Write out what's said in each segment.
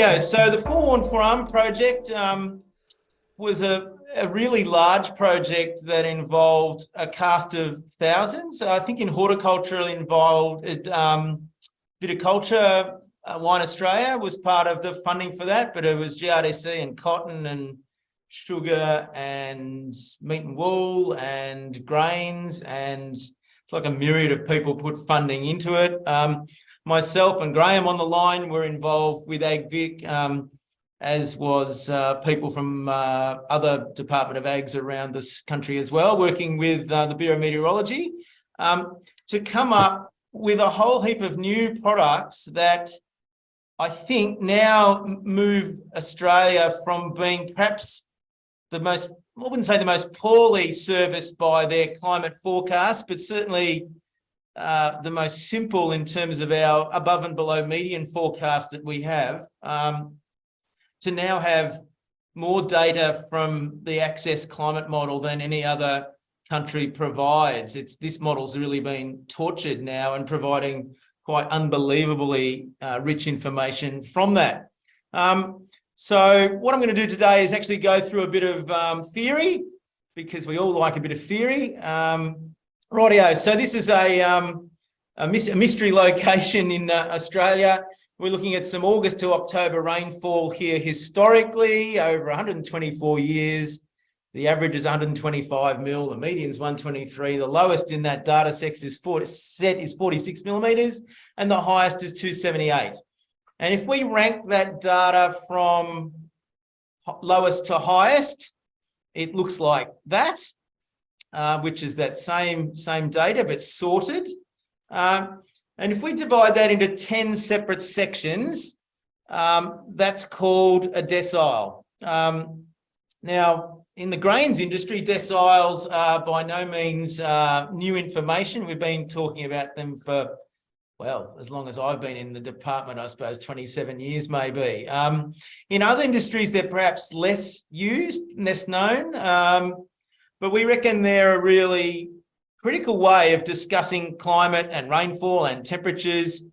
Rightio. So the Forewarned Forearmed project was a really large project that involved a cast of thousands. I think in horticulture it involved viticulture. Wine Australia was part of the funding for that, but it was GRDC and cotton and sugar and meat and wool and grains, and it's like a myriad of people put funding into it. Myself and Graham on the line were involved with AgVic, as was people from other Department of Ags around this country as well, working with the Bureau of Meteorology, to come up with a whole heap of new products that I think now move Australia from being perhaps the most, I wouldn't say the most poorly serviced by their climate forecast, but certainly the most simple in terms of our above and below median forecast that we have, to now have more data from the Access climate model than any other country provides. This model's really been tortured now and providing quite unbelievably rich information from that. So what I'm going to do today is actually go through a bit of theory, because we all like a bit of theory. Rightio. So this is a mystery location in Australia. We're looking at some August to October rainfall here historically over 124 years. The average is 125 mil, the median is 123. The lowest in that data set is 46 millimeters, and the highest is 278. And if we rank that data from lowest to highest, it looks like that, which is that same data, but sorted. And if we divide that into 10 separate sections, that's called a decile. Now, in the grains industry, deciles are by no means new information. We've been talking about them for, well, as long as I've been in the department, I suppose 27 years maybe. In other industries, they're perhaps less used, less known, but we reckon they're a really critical way of discussing climate and rainfall and temperatures,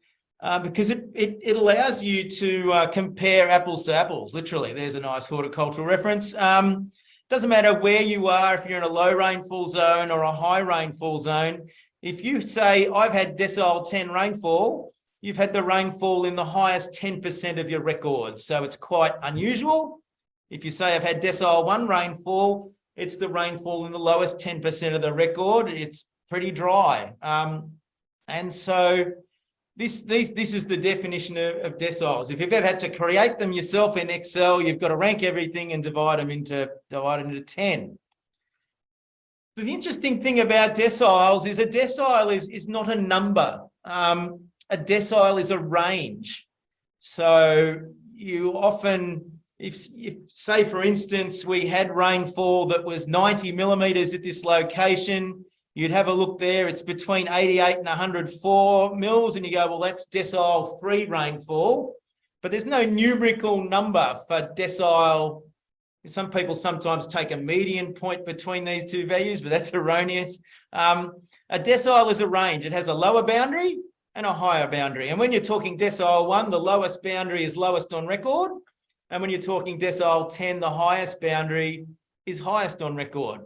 because it allows you to compare apples to apples, literally. There's a nice horticultural reference. Doesn't matter where you are, if you're in a low rainfall zone or a high rainfall zone. If you say, I've had decile 10 rainfall, you've had the rainfall in the highest 10% of your record. So it's quite unusual. If you say I've had decile 1 rainfall, it's the rainfall in the lowest 10% of the record. It's pretty dry. And so this is the definition of deciles. If you've ever had to create them yourself in Excel, you've got to rank everything and divide them into 10. But the interesting thing about deciles is a decile is not a number. A decile is a range. So you often, if say for instance, we had rainfall that was 90 millimeters at this location, you'd have a look there, it's between 88 and 104 mils, and you go, well, that's decile 3 rainfall. But there's no numerical number for decile. Some people sometimes take a median point between these two values, but that's erroneous. A decile is a range. It has a lower boundary and a higher boundary. And when you're talking decile 1, the lowest boundary is lowest on record. And when you're talking decile 10, the highest boundary is highest on record.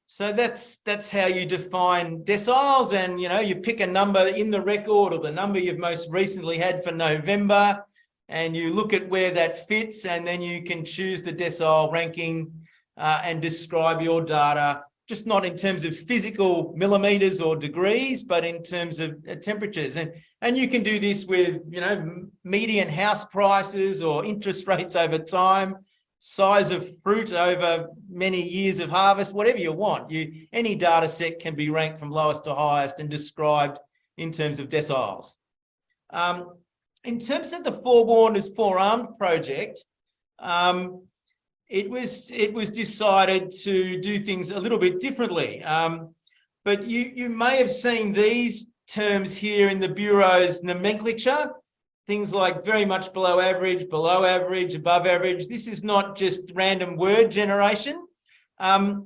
So that's how you define deciles, and you pick a number in the record or the number you've most recently had for November, and you look at where that fits, and then you can choose the decile ranking and describe your data, just not in terms of physical millimeters or degrees, but in terms of temperatures. And you can do this with median house prices or interest rates over time, size of fruit over many years of harvest, whatever you want. Any data set can be ranked from lowest to highest and described in terms of deciles. In terms of the Forewarned as Forearmed project, it was decided to do things a little bit differently. But you may have seen these terms here in the Bureau's nomenclature. Things like very much below average, above average. This is not just random word generation.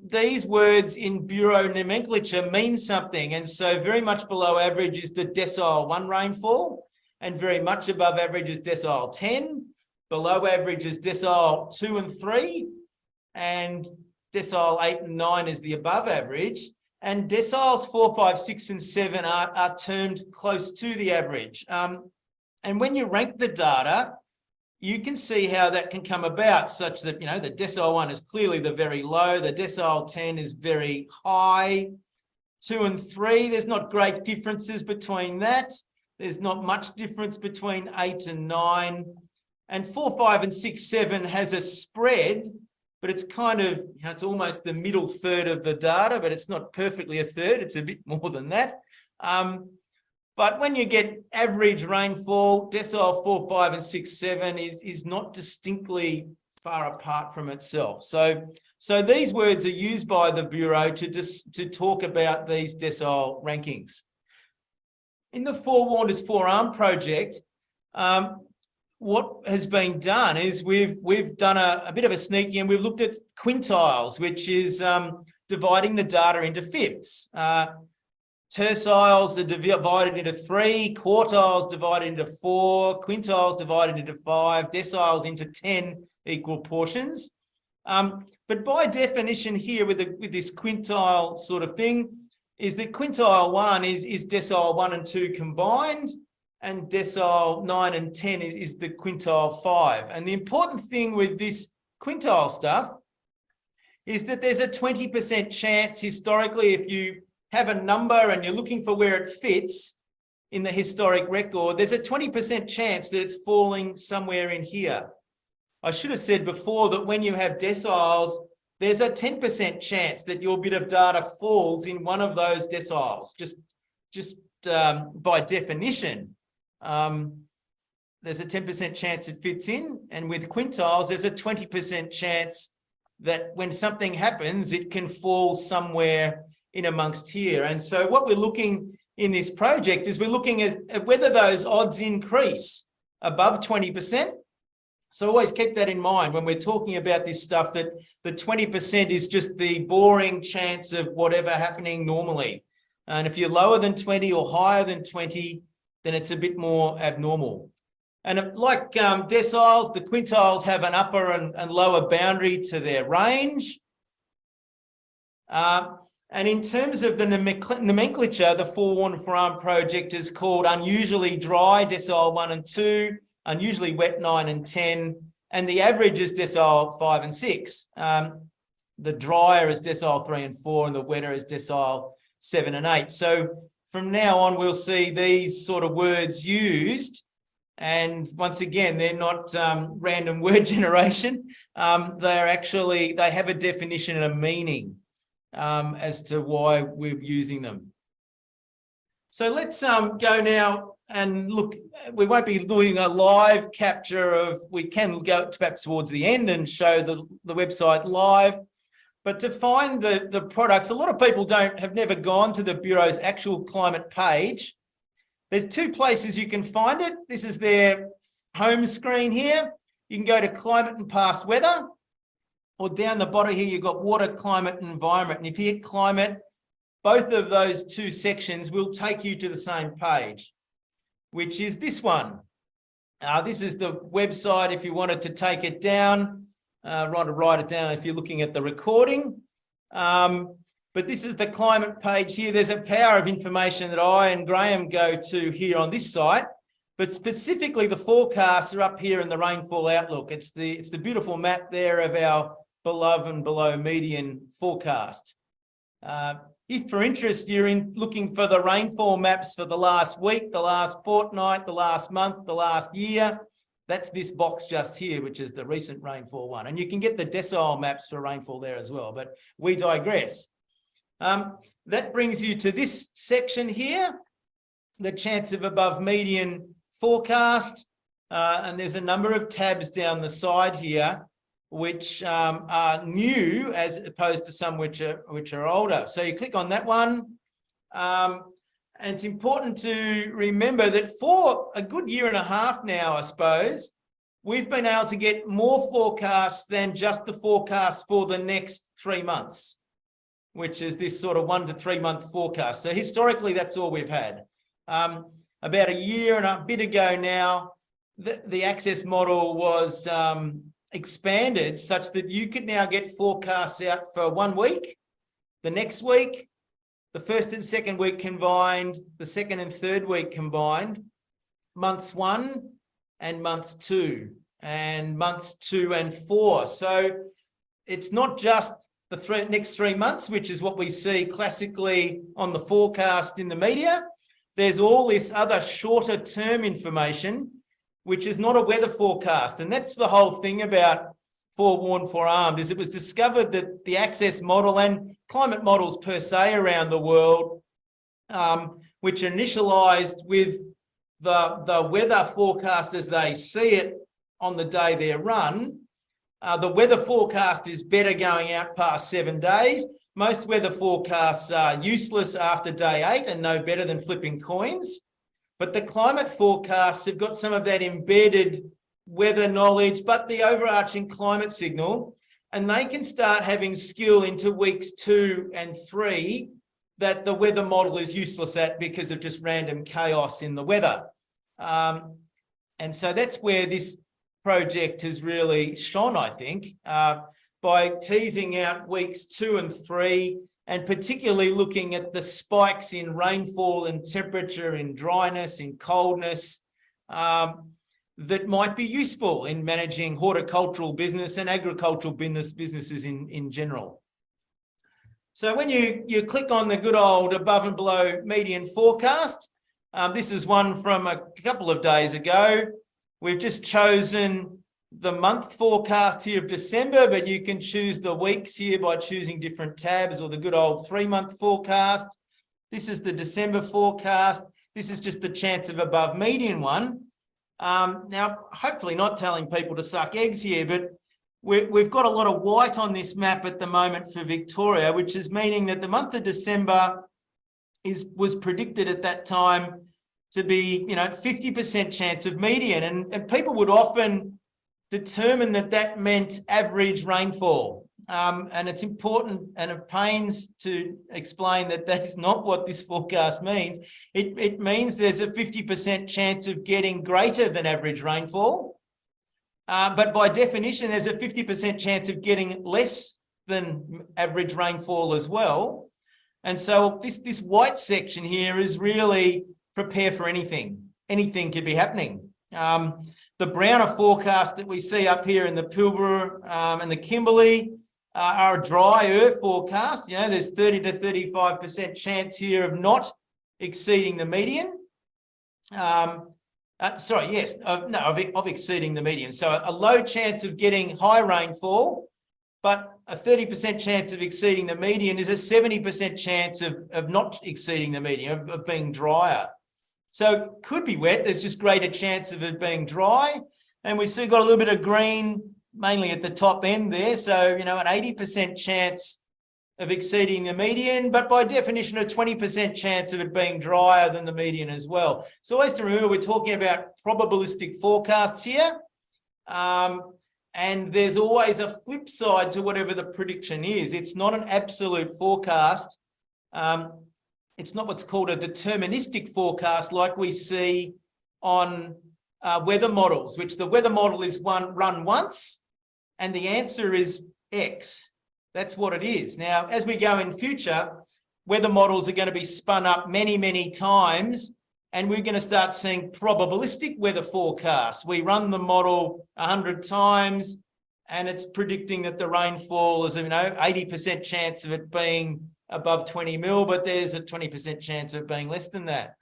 These words in Bureau nomenclature mean something. And so very much below average is the decile 1 rainfall. and very much above average is decile 10. Below average is decile 2 and 3, and decile 8 and 9 is the above average. And deciles 4, 5, 6, and 7 are termed close to the average. And when you rank the data, you can see how that can come about, such that, the decile 1 is clearly the very low, the decile 10 is very high, 2 and 3, there's not great differences between that. There's not much difference between 8 and 9. And 4, 5, and 6, 7 has a spread, but it's kind of, it's almost the middle third of the data, but it's not perfectly a third, it's a bit more than that. But when you get average rainfall, decile 4, 5, and 6, 7 is not distinctly far apart from itself. So these words are used by the Bureau to talk about these decile rankings. In the Forewarned is Forearmed project, what has been done is we've done a bit of a sneaky, and we've looked at quintiles, which is dividing the data into fifths. Terciles are divided into 3, quartiles divided into 4, quintiles divided into 5, deciles into 10 equal portions. But by definition here with this quintile sort of thing is that quintile 1 is decile 1 and 2 combined, and decile 9 and 10 is the quintile 5. And the important thing with this quintile stuff is that there's a 20% chance historically, if you have a number and you're looking for where it fits in the historic record, there's a 20% chance that it's falling somewhere in here. I should have said before that when you have deciles, there's a 10% chance that your bit of data falls in one of those deciles, just by definition. There's a 10% chance it fits in, and with quintiles, there's a 20% chance that when something happens, it can fall somewhere in amongst here. And so what we're looking in this project is we're looking at whether those odds increase above 20%. So always keep that in mind when we're talking about this stuff, that the 20% is just the boring chance of whatever happening normally. And if you're lower than 20 or higher than 20, then it's a bit more abnormal. And like deciles, the quintiles have an upper and lower boundary to their range. And in terms of the nomenclature, the Forewarned and Forearmed project is called unusually dry, decile 1 and 2, unusually wet 9 and 10, and the average is decile 5 and 6. The drier is decile 3 and 4, and the wetter is decile 7 and 8. So from now on, we'll see these sort of words used. And once again, they're not random word generation. They have a definition and a meaning as to why we're using them. So let's go now and look. We won't be doing a live capture of, we can go perhaps towards the end and show the website live. But to find the products, a lot of people have never gone to the Bureau's actual climate page. There's 2 places you can find it. This is their home screen here. You can go to climate and past weather, or down the bottom here, you've got water, climate, and environment. And if you hit climate, both of those 2 sections will take you to the same page, which is this one. This is the website if you wanted to take it down. Write it down if you're looking at the recording. But this is the climate page here. There's a power of information that I and Graham go to here on this site, but specifically the forecasts are up here in the rainfall outlook. It's the beautiful map there of our above and below median forecast. If for interest you're looking for the rainfall maps for the last week, the last fortnight, the last month, the last year, that's this box just here, which is the recent rainfall one. And you can get the decile maps for rainfall there as well, but we digress. That brings you to this section here, the chance of above median forecast. And there's a number of tabs down the side here, which are new as opposed to some which are older. So you click on that one. And it's important to remember that for a good year and a half now, I suppose, we've been able to get more forecasts than just the forecast for the next 3 months, which is this sort of 1 to 3 month forecast. So historically, that's all we've had. about a year and a bit ago now, the access model was expanded such that you could now get forecasts out for 1 week, the next week, the first and second week combined, the second and third week combined, months 1 and months 2, and months 2 and 4. So it's not just the next 3 months, which is what we see classically on the forecast in the media. There's all this other shorter term information, which is not a weather forecast. And that's the whole thing about Forewarned, Forearmed, is it was discovered that the access model and climate models per se around the world, which are initialized with the weather forecast as they see it on the day they're run. The weather forecast is better going out past 7 days. Most weather forecasts are useless after day 8 and no better than flipping coins. But the climate forecasts have got some of that embedded weather knowledge, but the overarching climate signal, and they can start having skill into weeks 2 and 3 that the weather model is useless at because of just random chaos in the weather. And so that's where this project has really shone, I think, by teasing out weeks 2 and 3, and particularly looking at the spikes in rainfall and temperature, in dryness, in coldness, that might be useful in managing horticultural business and agricultural businesses in general. So when you click on the good old above and below median forecast, this is one from a couple of days ago. We've just chosen the month forecast here of December, but you can choose the weeks here by choosing different tabs, or the good old 3-month forecast. This is the December forecast. This is just the chance of above median one. Now, hopefully not telling people to suck eggs here, but we've got a lot of white on this map at the moment for Victoria, which is meaning that the month of December was predicted at that time to be, 50% chance of median. And people would often determine that meant average rainfall. And it's important, and it pains to explain that is not what this forecast means. It means there's a 50% chance of getting greater than average rainfall. But by definition, there's a 50% chance of getting less than average rainfall as well. And so this white section here is really prepare for anything. Anything could be happening. The browner forecast that we see up here in the Pilbara and the Kimberley are a drier forecast. There's 30 to 35% chance here of not exceeding the median. Of exceeding the median. So a low chance of getting high rainfall, but a 30% chance of exceeding the median is a 70% chance of not exceeding the median, of being drier. So it could be wet. There's just greater chance of it being dry. And we've still got a little bit of green, mainly at the top end there. So, an 80% chance of exceeding the median, but by definition, a 20% chance of it being drier than the median as well. So always to remember, we're talking about probabilistic forecasts here. And there's always a flip side to whatever the prediction is. It's not an absolute forecast. It's not what's called a deterministic forecast like we see on weather models, which the weather model is run once and the answer is X. That's what it is. Now, as we go in future, weather models are going to be spun up many, many times, and we're going to start seeing probabilistic weather forecasts. We run the model 100 times and it's predicting that the rainfall is, 80% chance of it being above 20 mil, but there's a 20% chance of it being less than that.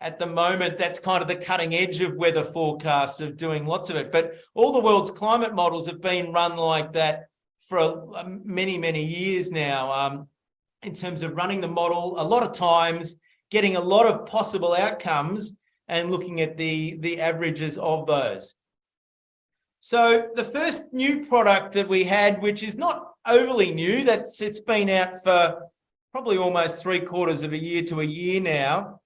At the moment, that's kind of the cutting edge of weather forecasts, of doing lots of it. But all the world's climate models have been run like that for many, many years now, in terms of running the model, a lot of times getting a lot of possible outcomes and looking at the averages of those. So the first new product that we had, which is not overly new, it's been out for probably almost 3/4 of a year to a year now,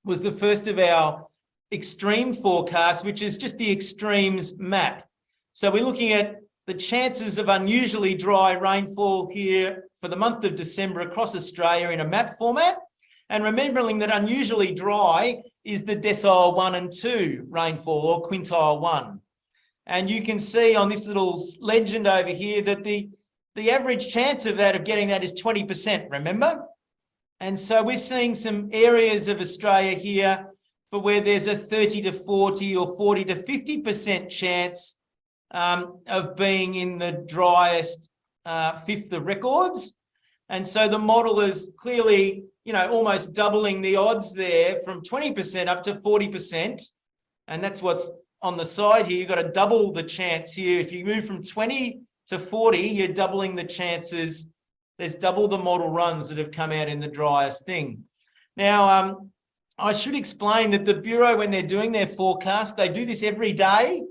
was the first of our extreme forecasts, which is just the extremes map. So we're looking at the chances of unusually dry rainfall here for the month of December across Australia in a map format. And remembering that unusually dry is the decile 1 and 2 rainfall, or quintile 1. And you can see on this little legend over here that the average chance of getting that is 20%, remember? And so we're seeing some areas of Australia here for where there's a 30 to 40 or 40 to 50% chance of being in the driest fifth of records. And so the model is clearly, almost doubling the odds there from 20% up to 40%. And that's what's on the side here. You've got to double the chance here. If you move from 20 to 40, you're doubling the chances. There's double the model runs that have come out in the driest thing. Now, I should explain that the Bureau, when they're doing their forecast, they do this every day,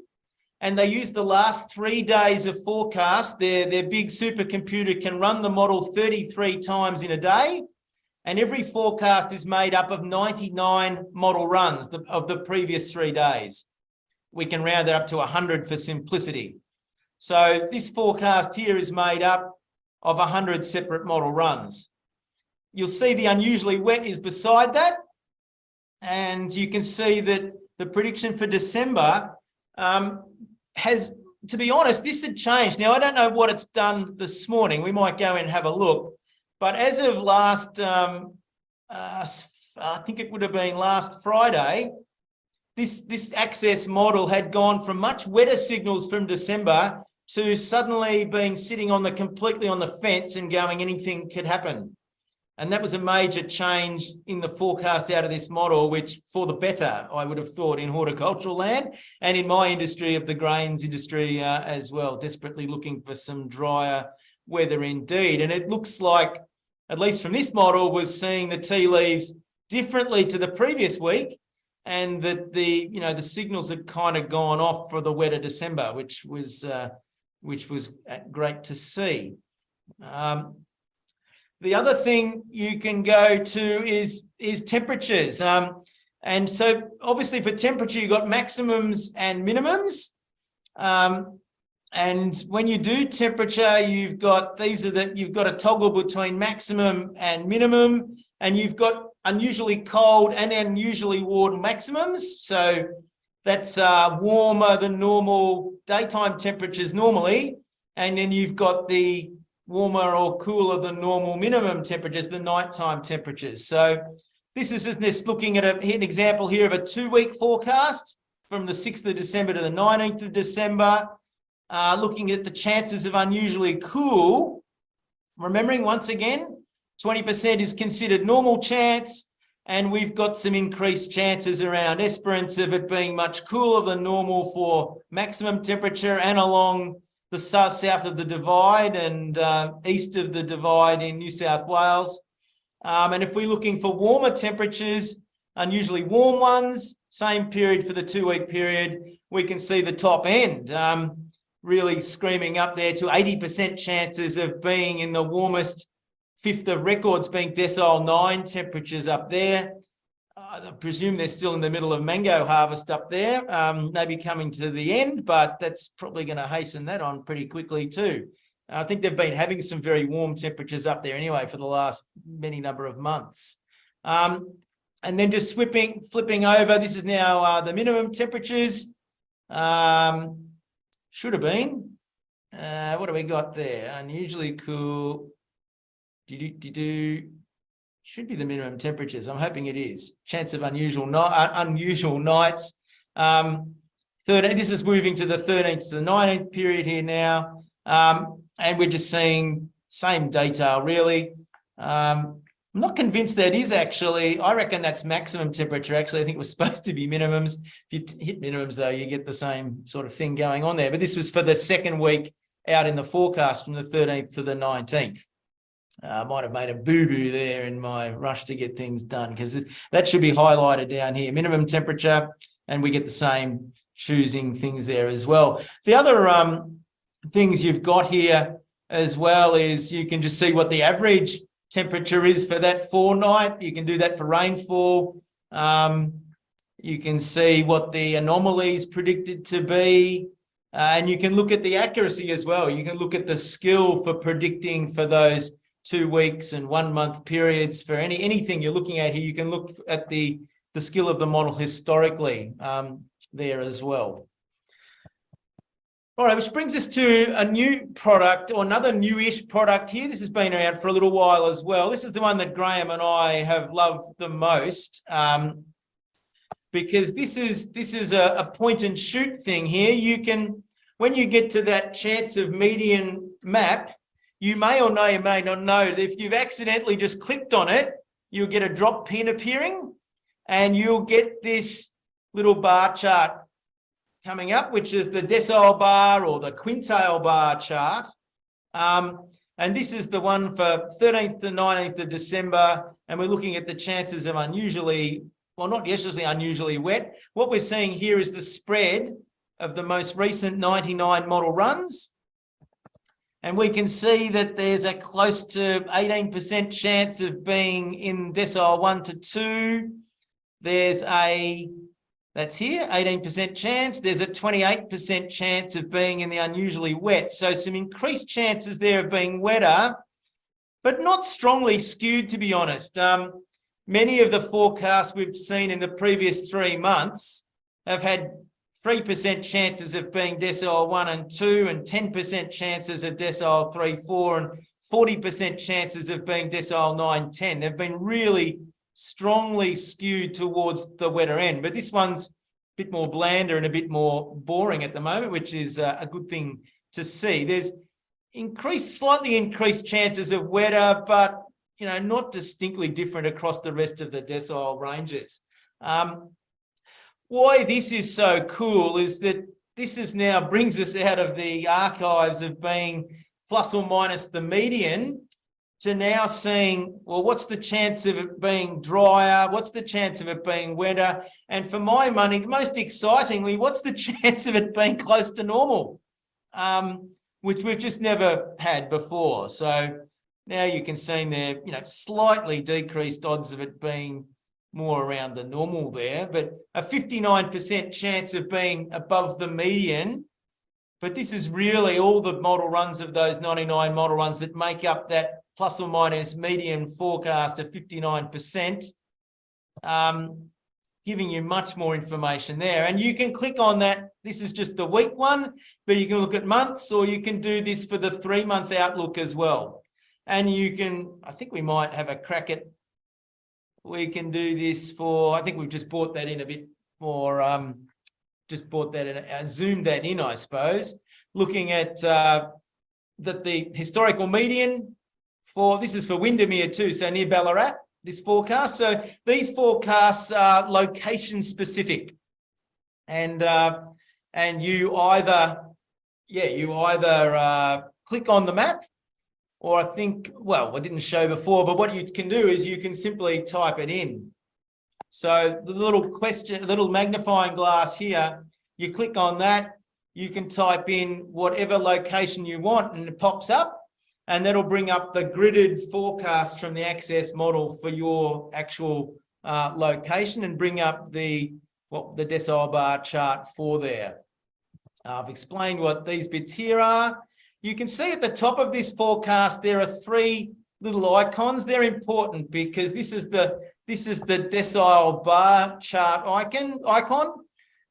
and they use the last 3 days of forecast. Their big supercomputer can run the model 33 times in a day, and every forecast is made up of 99 model runs of the previous 3 days. We can round it up to 100 for simplicity. So this forecast here is made up of 100 separate model runs. You'll see the unusually wet is beside that, and you can see that the prediction for December has, to be honest, this had changed. Now, I don't know what it's done this morning. We might go and have a look. But as of last, I think it would have been last Friday, this access model had gone from much wetter signals from December to suddenly being sitting completely on the fence and going, anything could happen. And that was a major change in the forecast out of this model, which for the better, I would have thought, in horticultural land and in my industry of the grains industry as well, desperately looking for some drier weather indeed. And it looks like, at least from this model, was seeing the tea leaves differently to the previous week, and that the signals had kind of gone off for the wetter December, which was great to see. The other thing you can go to is temperatures. And so obviously for temperature, you've got maximums and minimums. And when you do temperature, you've got a toggle between maximum and minimum, and you've got unusually cold and unusually warm maximums. So that's warmer than normal daytime temperatures normally. And then you've got the warmer or cooler than normal minimum temperatures, the nighttime temperatures. So this is just looking at an example here of a 2-week forecast from the 6th of December to the 19th of December, looking at the chances of unusually cool. Remembering once again, 20% is considered normal chance, and we've got some increased chances around Esperance of it being much cooler than normal for maximum temperature, and along the south of the Divide and east of the Divide in New South Wales. And if we're looking for warmer temperatures, unusually warm ones, same period for the 2-week period, we can see the top end really screaming up there to 80% chances of being in the warmest fifth of records, being decile 9 temperatures up there. I presume they're still in the middle of mango harvest up there, maybe coming to the end, but that's probably going to hasten that on pretty quickly too. I think they've been having some very warm temperatures up there anyway for the last many number of months. And then just flipping over, this is now the minimum temperatures. Should have been. What do we got there? Unusually cool. Should be the minimum temperatures. I'm hoping it is. Chance of unusual nights. 13. This is moving to the 13th to the 19th period here now. And we're just seeing same detail really. I'm not convinced that is actually, I reckon that's maximum temperature. Actually, I think it was supposed to be minimums. If you hit minimums though, you get the same sort of thing going on there. But this was for the second week out in the forecast from the 13th to the 19th. I might have made a boo-boo there in my rush to get things done, because that should be highlighted down here, minimum temperature, and we get the same choosing things there as well. The other things you've got here as well is you can just see what the average temperature is for that fortnight. You can do that for rainfall. You can see what the anomalies predicted to be, and you can look at the accuracy as well. You can look at the skill for predicting for those 2 weeks and 1 month periods for anything you're looking at here. You can look at the the skill of the model historically there as well. All right, which brings us to a new product, or another newish product here. This has been around for a little while as well. This is the one that Graham and I have loved the most, because this is a point and shoot thing here. You can, when you get to that chance of median map, you may or may not know that if you've accidentally just clicked on it, you'll get a drop pin appearing, and you'll get this little bar chart coming up, which is the decile bar or the quintile bar chart. And this is the one for 13th to 19th of December, and we're looking at the chances of unusually, well, not usually unusually wet. What we're seeing here is the spread of the most recent 99 model runs. And we can see that there's a close to 18% chance of being in decile 1 to 2. There's that's here, 18% chance. There's a 28% chance of being in the unusually wet. So some increased chances there of being wetter, but not strongly skewed, to be honest. Many of the forecasts we've seen in the previous 3 months have had 3% chances of being decile 1 and 2, and 10% chances of decile 3, 4, and 40% chances of being decile 9, 10. They've been really strongly skewed towards the wetter end, but this one's a bit more blander and a bit more boring at the moment, which is a good thing to see. There's slightly increased chances of wetter, but not distinctly different across the rest of the decile ranges. Why this is so cool is that this is now brings us out of the archives of being plus or minus the median to now seeing, well, what's the chance of it being drier? What's the chance of it being wetter? And for my money, most excitingly, what's the chance of it being close to normal? Which we've just never had before. So now you can see there, slightly decreased odds of it being more around the normal there, but a 59% chance of being above the median. But this is really all the model runs of those 99 model runs that make up that plus or minus median forecast of 59%, giving you much more information there. And you can click on that. This is just the week one, but you can look at months, or you can do this for the 3-month outlook as well. And you can, I think we might have a crack at, we can do this for, I think we've just brought that in a bit more, just brought that in, zoomed that in, I suppose, looking at the historical median for, this is for Windermere too, so near Ballarat, this forecast. So these forecasts are location specific, and you either click on the map, or I think, well, I didn't show before, but what you can do is you can simply type it in. So the little magnifying glass here, you click on that, you can type in whatever location you want and it pops up, and that'll bring up the gridded forecast from the Access model for your actual location, and bring up the decile bar chart for there. I've explained what these bits here are. You can see at the top of this forecast, there are 3 little icons. They're important because this is the decile bar chart icon.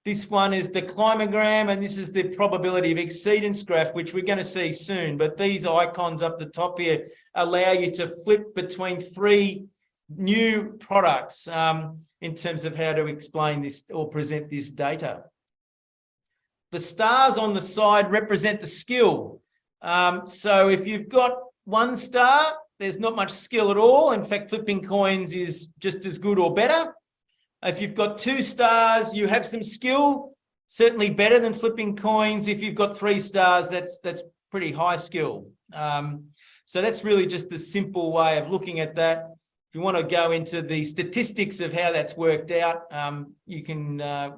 This one is the climagram, and this is the probability of exceedance graph, which we're going to see soon. But these icons up the top here allow you to flip between 3 new products in terms of how to explain this or present this data. The stars on the side represent the skill. So if you've got 1 star, there's not much skill at all. In fact, flipping coins is just as good or better. If you've got 2 stars, you have some skill, certainly better than flipping coins. If you've got 3 stars, that's pretty high skill. So that's really just the simple way of looking at that. If you want to go into the statistics of how that's worked out, you can, the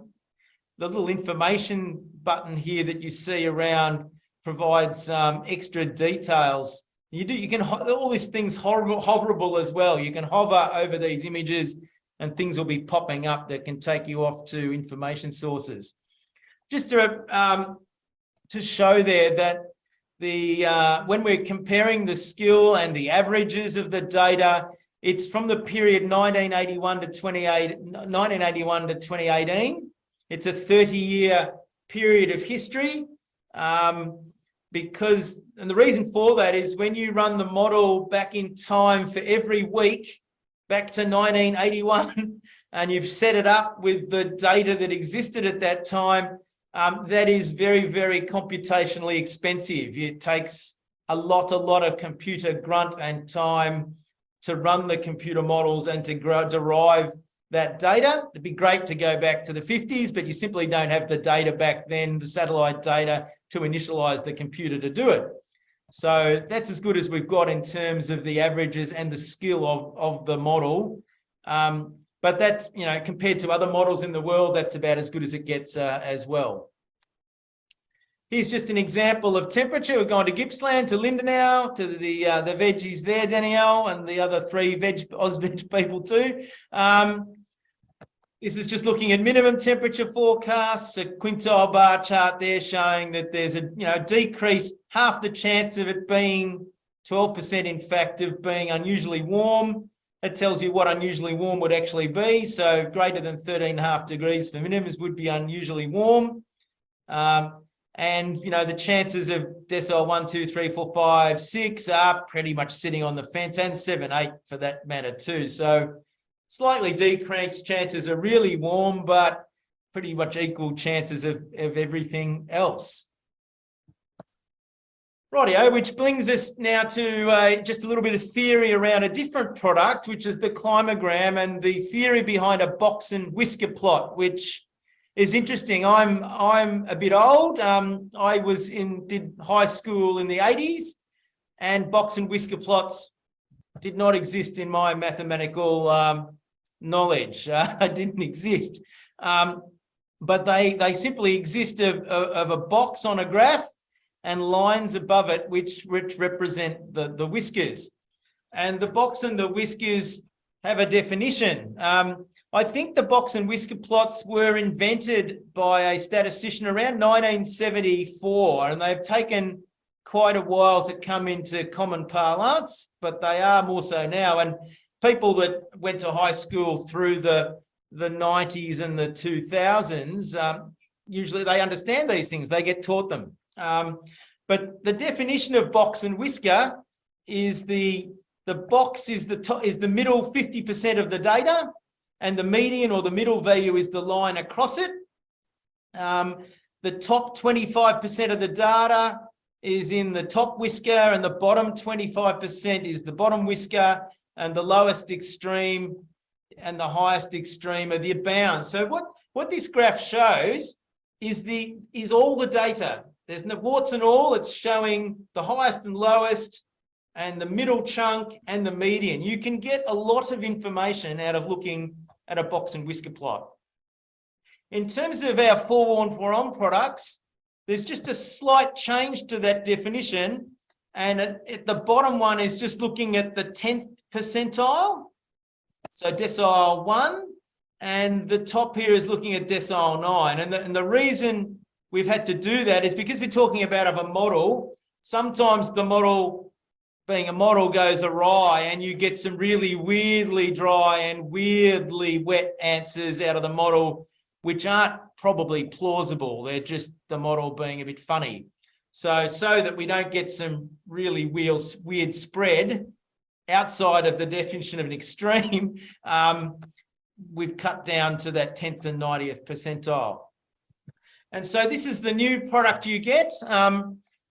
little information button here that you see around provides extra details. You can, all these things hoverable as well. You can hover over these images and things will be popping up that can take you off to information sources. Just to show there that when we're comparing the skill and the averages of the data, It's from the period 1981 to 2018. It's a 30-year period of history. Because, and the reason for that is when you run the model back in time for every week, back to 1981, and you've set it up with the data that existed at that time, that is very, very computationally expensive. It takes a lot of computer grunt and time to run the computer models and to derive that data. It'd be great to go back to the 50s, but you simply don't have the data back then, the satellite data, to initialize the computer to do it. So that's as good as we've got in terms of the averages and the skill of the model. But that's, you know, compared to other models in the world, that's about as good as it gets as well. Here's just an example of temperature. We're going to Gippsland, to Lindenau, to the veggies there, Danielle, and the other 3 Ausveg people too. This is just looking at minimum temperature forecasts, a quintile bar chart there showing that there's a decrease, half the chance of it being 12%, in fact, of being unusually warm. It tells you what unusually warm would actually be. So greater than 13.5 degrees for minimums would be unusually warm. And, you know, the chances of decile 1, 2, 3, 4, 5, 6 are pretty much sitting on the fence, and 7, 8 for that matter too. So slightly decreased chances are really warm, but pretty much equal chances of everything else. Rightio, which brings us now to just a little bit of theory around a different product, which is the climogram, and the theory behind a box and whisker plot, which is interesting. I'm a bit old. I did high school in the 80s, and box and whisker plots did not exist in my mathematical knowledge. It didn't exist. But they simply exist of a box on a graph and lines above it which represent the whiskers. And the box and the whiskers have a definition. I think the box and whisker plots were invented by a statistician around 1974, and they've taken quite a while to come into common parlance, but they are more so now. And people that went to high school through the 90s and the 2000s, usually they understand these things, they get taught them. But the definition of box and whisker is the box is the middle 50% of the data, and the median or the middle value is the line across it. The top 25% of the data is in the top whisker, and the bottom 25% is the bottom whisker, and the lowest extreme and the highest extreme are the bounds. So what this graph shows is all the data. There's no warts and all. It's showing the highest and lowest, and the middle chunk and the median. You can get a lot of information out of looking at a box and whisker plot. In terms of our forewarned forearmed products, there's just a slight change to that definition. And at the bottom one is just looking at the 10th percentile. So decile 1, and the top here is looking at decile 9. And the reason we've had to do that is because we're talking about a model. Sometimes the model, being a model, goes awry, and you get some really weirdly dry and weirdly wet answers out of the model, which aren't probably plausible. They're just the model being a bit funny. So that we don't get some really weird spread outside of the definition of an extreme, we've cut down to that 10th and 90th percentile. And so this is the new product you get.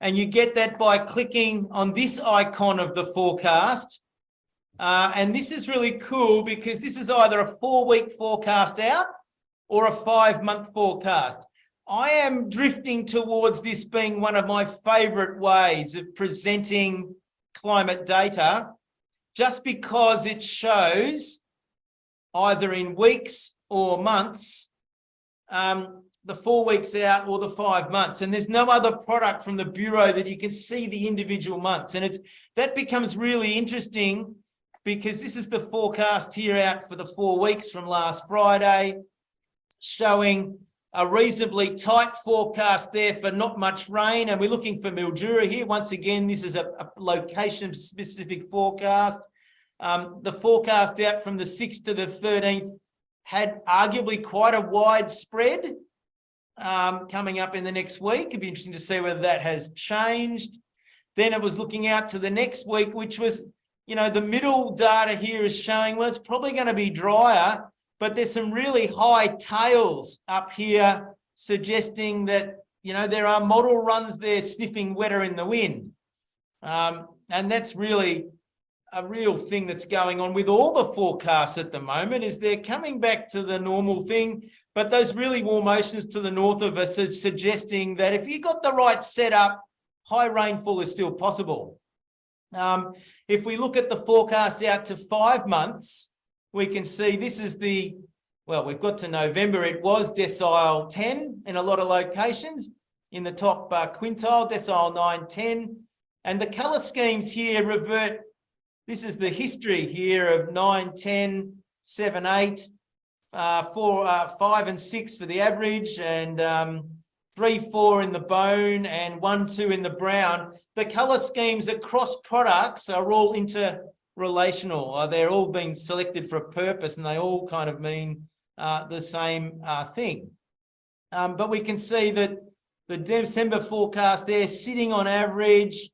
And you get that by clicking on this icon of the forecast. And this is really cool because this is either a 4-week forecast out or a 5-month forecast. I am drifting towards this being one of my favorite ways of presenting climate data, just because it shows either in weeks or months, the 4 weeks out or the 5 months. And there's no other product from the Bureau that you can see the individual months. And that becomes really interesting because this is the forecast here out for the 4 weeks from last Friday, showing a reasonably tight forecast there for not much rain. And we're looking for Mildura here. Once again, this is a location-specific forecast. The forecast out from the 6th to the 13th had arguably quite a wide spread coming up in the next week. It'd be interesting to see whether that has changed. Then it was looking out to the next week, which was, the middle data here is showing, well, it's probably going to be drier, but there's some really high tails up here suggesting that, there are model runs there sniffing wetter in the wind. And that's really a real thing that's going on with all the forecasts at the moment, is they're coming back to the normal thing, but those really warm oceans to the north of us are suggesting that if you got the right setup, high rainfall is still possible. If we look at the forecast out to 5 months, we can see this is we've got to November. It was decile 10 in a lot of locations in the top quintile, decile 9, 10. And the colour schemes here revert. This is the history here of 9, 10, 7, 8, 4, 5 and 6 for the average, and 3, 4 in the bone, and 1, 2 in the brown. The colour schemes across products are all interrelational. They're all being selected for a purpose, and they all kind of mean the same thing. But we can see that the December forecast there sitting on average.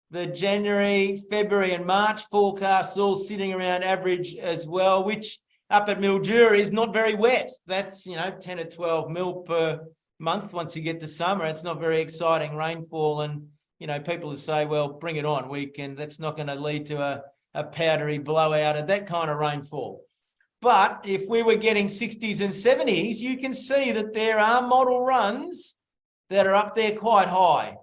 The January, February and March forecasts all sitting around average as well, which up at Mildura is not very wet. That's, 10 or 12 mil per month once you get to summer. It's not very exciting rainfall, and, people will say, well, bring it on. That's not going to lead to a powdery blowout of that kind of rainfall. But if we were getting 60s and 70s, you can see that there are model runs that are up there quite high.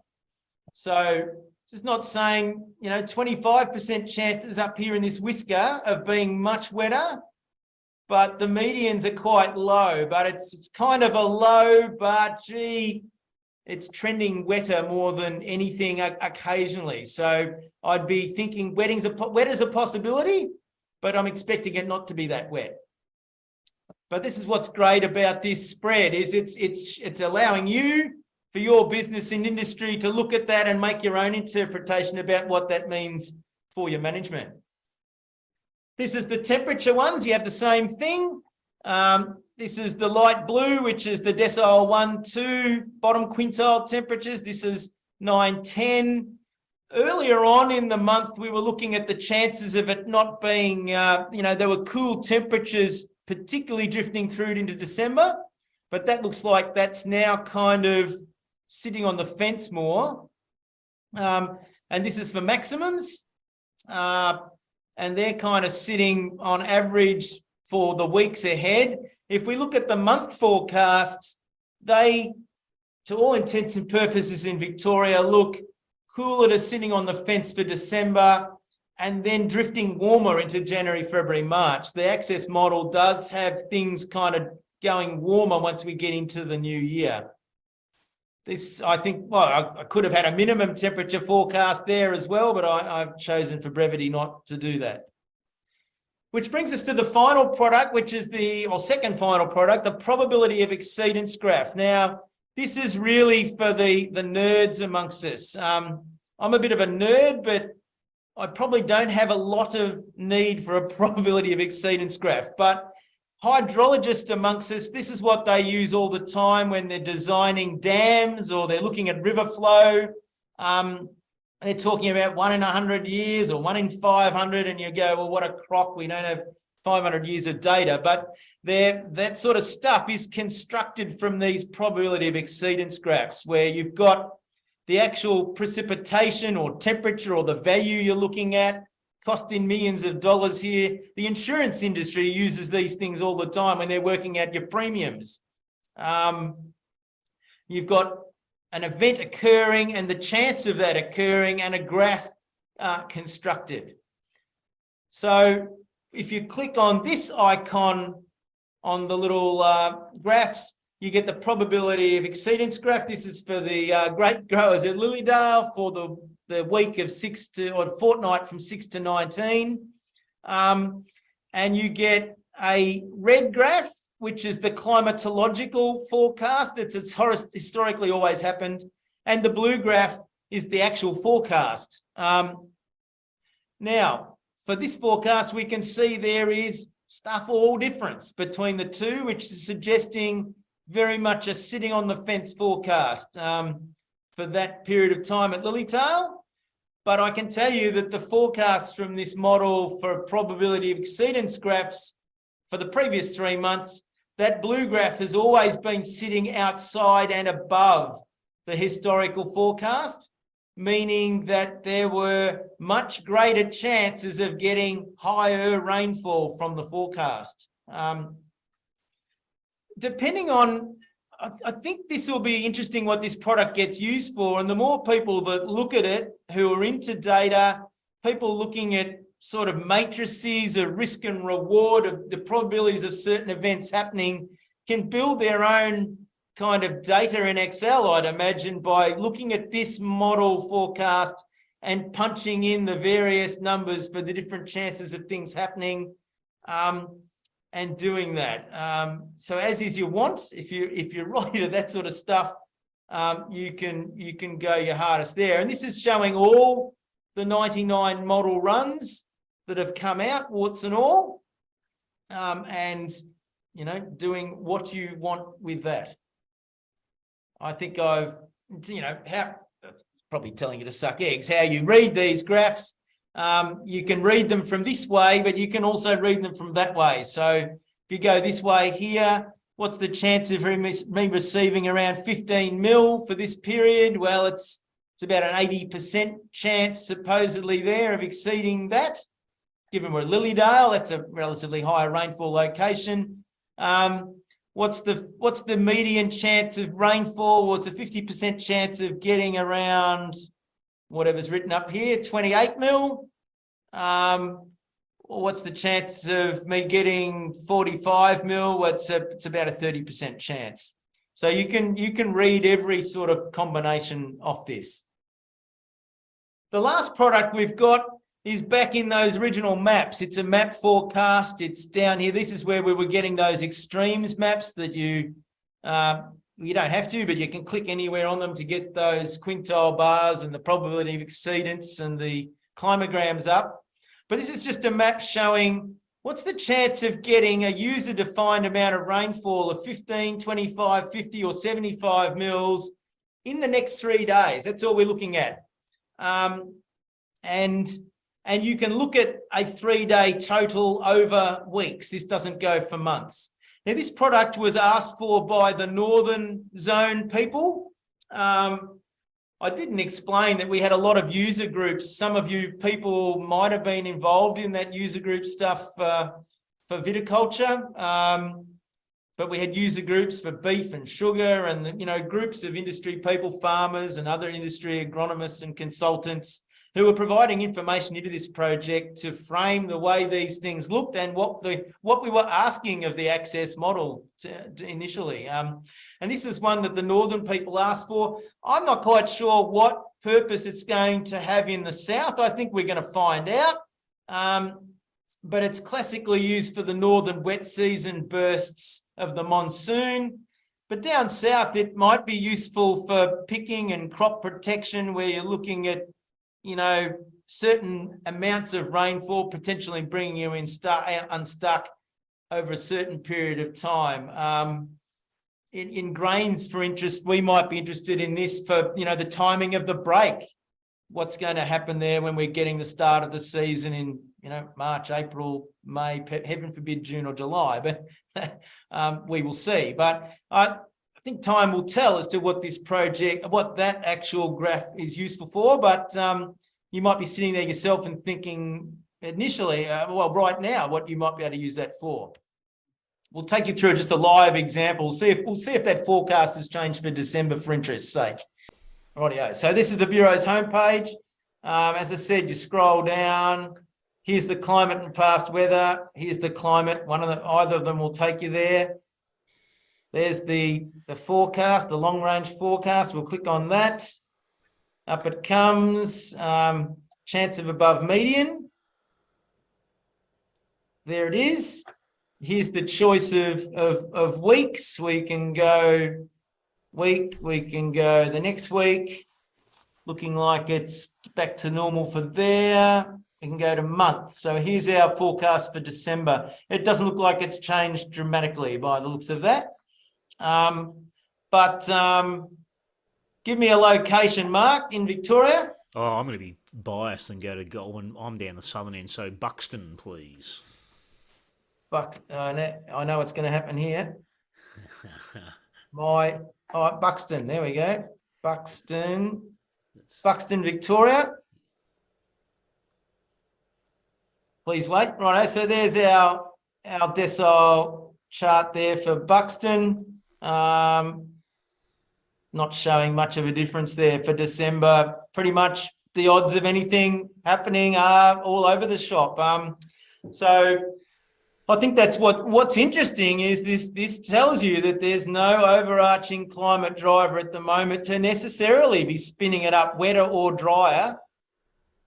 So this is not saying, 25% chances up here in this whisker of being much wetter, but the medians are quite low. But it's kind of a low, but gee, it's trending wetter more than anything occasionally. So I'd be thinking wet is a possibility, but I'm expecting it not to be that wet. But this is what's great about this spread, is it's allowing you, for your business and industry, to look at that and make your own interpretation about what that means for your management. This is the temperature ones. You have the same thing. This is the light blue, which is the decile 1, 2 bottom quintile temperatures. This is 9, 10. Earlier on in the month, we were looking at the chances of it not being, there were cool temperatures, particularly drifting through into December, but that looks like that's now kind of sitting on the fence more. And this is for maximums. And they're kind of sitting on average for the weeks ahead. If we look at the month forecasts, they, to all intents and purposes in Victoria, look cooler to sitting on the fence for December, and then drifting warmer into January, February, March. The Access model does have things kind of going warmer once we get into the new year. This, I think, well, I could have had a minimum temperature forecast there as well, but I've chosen for brevity not to do that. Which brings us to the final product, which is second final product, the probability of exceedance graph. Now, this is really for the nerds amongst us. I'm a bit of a nerd, but I probably don't have a lot of need for a probability of exceedance graph. But hydrologists amongst us, this is what they use all the time when they're designing dams or they're looking at river flow. They're talking about 1 in 100 years or 1 in 500, and you go, well, what a crock, we don't have 500 years of data. But that sort of stuff is constructed from these probability of exceedance graphs, where you've got the actual precipitation or temperature or the value you're looking at, costing millions of dollars here. The insurance industry uses these things all the time when they're working out your premiums. You've got an event occurring and the chance of that occurring, and a graph constructed. So if you click on this icon on the little graphs, you get the probability of exceedance graph. This is for the grape growers at Lilydale for the week of fortnight from 6 to 19. And you get a red graph, which is the climatological forecast. It's historically always happened. And the blue graph is the actual forecast. Now, for this forecast, we can see there is stuff all difference between the two, which is suggesting very much a sitting on the fence forecast for that period of time at Lilytail. But I can tell you that the forecasts from this model for probability of exceedance graphs for the previous 3 months, that blue graph has always been sitting outside and above the historical forecast, meaning that there were much greater chances of getting higher rainfall from the forecast. Depending on, I think this will be interesting what this product gets used for, and the more people that look at it who are into data, people looking at sort of matrices of risk and reward of the probabilities of certain events happening, can build their own kind of data in Excel, I'd imagine, by looking at this model forecast and punching in the various numbers for the different chances of things happening, and doing that. So as is your wants, if you're right at that sort of stuff, you can go your hardest there. And this is showing all the 99 model runs that have come out, warts and all, and doing what you want with that. I think that's probably telling you to suck eggs, how you read these graphs. You can read them from this way, but you can also read them from that way. So if you go this way here, what's the chance of me receiving around 15 mil for this period? Well, it's about an 80% chance supposedly there of exceeding that. Given we're Lilydale, that's a relatively higher rainfall location. What's the median chance of rainfall? Well, it's a 50% chance of getting around whatever's written up here, 28 mil. What's the chance of me getting 45 mil? Well, it's about a 30% chance. So you can read every sort of combination of this. The last product we've got is back in those original maps. It's a map forecast. It's down here. This is where we were getting those extremes maps that you don't have to, but you can click anywhere on them to get those quintile bars and the probability of exceedance and the climograms up. But this is just a map showing what's the chance of getting a user-defined amount of rainfall of 15, 25, 50 or 75 mils in the next 3 days. That's all we're looking at. And you can look at a 3-day total over weeks. This doesn't go for months. Now, this product was asked for by the Northern Zone people. I didn't explain that we had a lot of user groups. Some of you people might have been involved in that user group stuff for viticulture, but we had user groups for beef and sugar and, groups of industry people, farmers and other industry agronomists and consultants who were providing information into this project to frame the way these things looked and what we were asking of the access model initially. And this is one that the Northern people asked for. I'm not quite sure what purpose it's going to have in the South. I think we're going to find out. But it's classically used for the northern wet season bursts of the monsoon. But down south, it might be useful for picking and crop protection, where you're looking at certain amounts of rainfall potentially bringing you unstuck over a certain period of time. In grains, for interest, we might be interested in this for, the timing of the break. What's going to happen there when we're getting the start of the season in, March, April, May, heaven forbid, June or July, but we will see. But I think time will tell as to what that actual graph is useful for. But you might be sitting there yourself and thinking initially, right now, what you might be able to use that for. We'll take you through just a live example. We'll see if that forecast has changed for December for interest's sake. Rightio. So this is the Bureau's homepage. As I said, you scroll down. Here's the climate and past weather. Here's the climate. Either of them will take you there. There's the forecast, the long-range forecast. We'll click on that. Up it comes. Chance of above median. There it is. Here's the choice of weeks. We can go week. We can go the next week. Looking like it's back to normal for there. we can go to month. So here's our forecast for December. It doesn't look like it's changed dramatically by the looks of that. Give me a location, Mark, in Victoria. Oh, I'm going to be biased and go to Goulburn. I'm down the southern end, so Buxton, please. I know what's going to happen here. Buxton, there we go. Buxton, Victoria. Please wait. Right, so there's our decile chart there for Buxton. Not showing much of a difference there for December. Pretty much the odds of anything happening are all over the shop. So I think that's what's interesting is this tells you that there's no overarching climate driver at the moment to necessarily be spinning it up wetter or drier.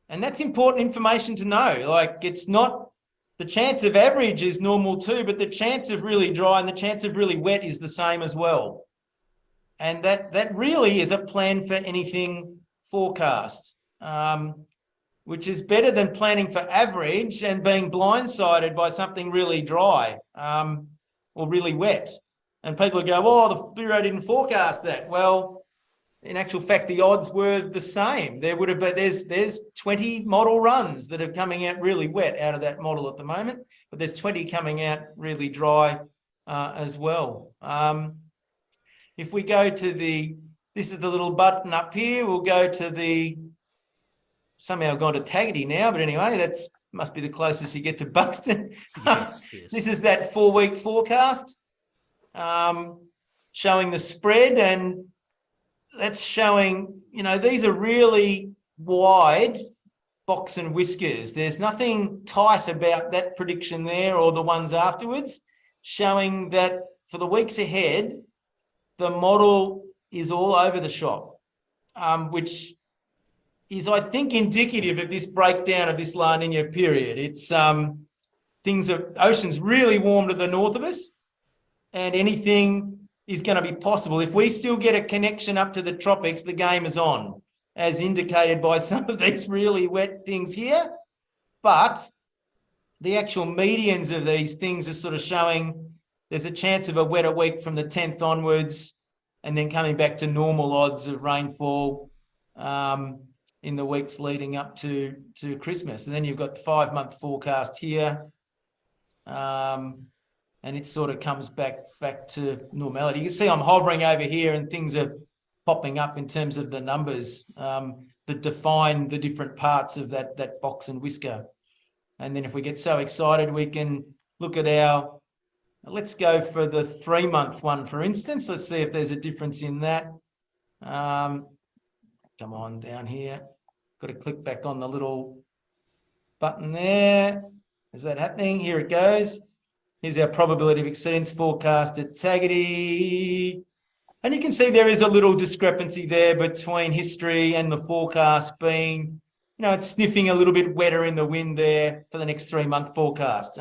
And that's important information to know. Like, it's not, the chance of average is normal too, but the chance of really dry and the chance of really wet is the same as well. And that really is a plan for anything forecast, which is better than planning for average and being blindsided by something really dry or really wet. And people go, oh, the Bureau didn't forecast that. Well, in actual fact, the odds were the same. There's 20 model runs that are coming out really wet out of that model at the moment, but there's 20 coming out really dry as well. If we go to this is the little button up here, we'll go to somehow I've gone to Taggart now, but anyway, that's must be the closest you get to Buxton. Yes. This is that 4-week forecast showing the spread, and that's showing, these are really wide box and whiskers. There's nothing tight about that prediction there or the ones afterwards, showing that for the weeks ahead, the model is all over the shop, which is, I think, indicative of this breakdown of this La Nina period. It's ocean's really warm to the north of us, and anything is going to be possible. If we still get a connection up to the tropics, the game is on, as indicated by some of these really wet things here. But the actual medians of these things are sort of showing there's a chance of a wetter week from the 10th onwards, and then coming back to normal odds of rainfall in the weeks leading up to Christmas. And then you've got the 5-month forecast here, and it sort of comes back to normality. You can see I'm hovering over here and things are popping up in terms of the numbers that define the different parts of that box and whisker. And then if we get so excited, we can look at let's go for the 3-month one, for instance. Let's see if there's a difference in that. Come on down here. Got to click back on the little button there. Is that happening? Here it goes. Here's our probability of exceedance forecast at Taggart. And you can see there is a little discrepancy there between history and the forecast being, it's sniffing a little bit wetter in the wind there for the next 3-month forecast.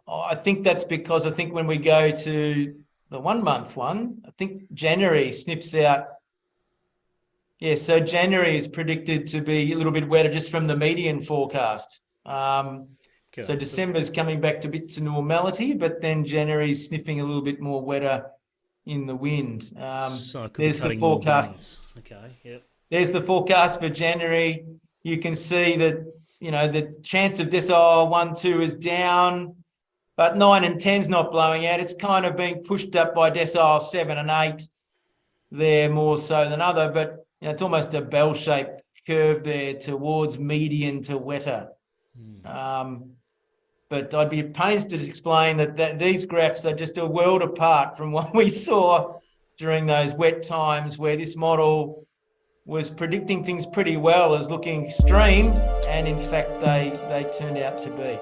I think that's because when we go to the 1-month one, I think January sniffs out. Yeah, so January is predicted to be a little bit wetter just from the median forecast. Okay. So December's coming back to normality, but then January's sniffing a little bit more wetter in the wind. So it could there's be cutting the forecast. More gains. Okay, yep. There's the forecast for January. You can see that, the chance of decile 1, 2 is down, but 9 and 10's not blowing out. It's kind of being pushed up by decile 7 and 8 there more so than other, but it's almost a bell-shaped curve there towards median to wetter. But I'd be at pains to explain that these graphs are just a world apart from what we saw during those wet times where this model was predicting things pretty well as looking extreme, and in fact they turned out to be.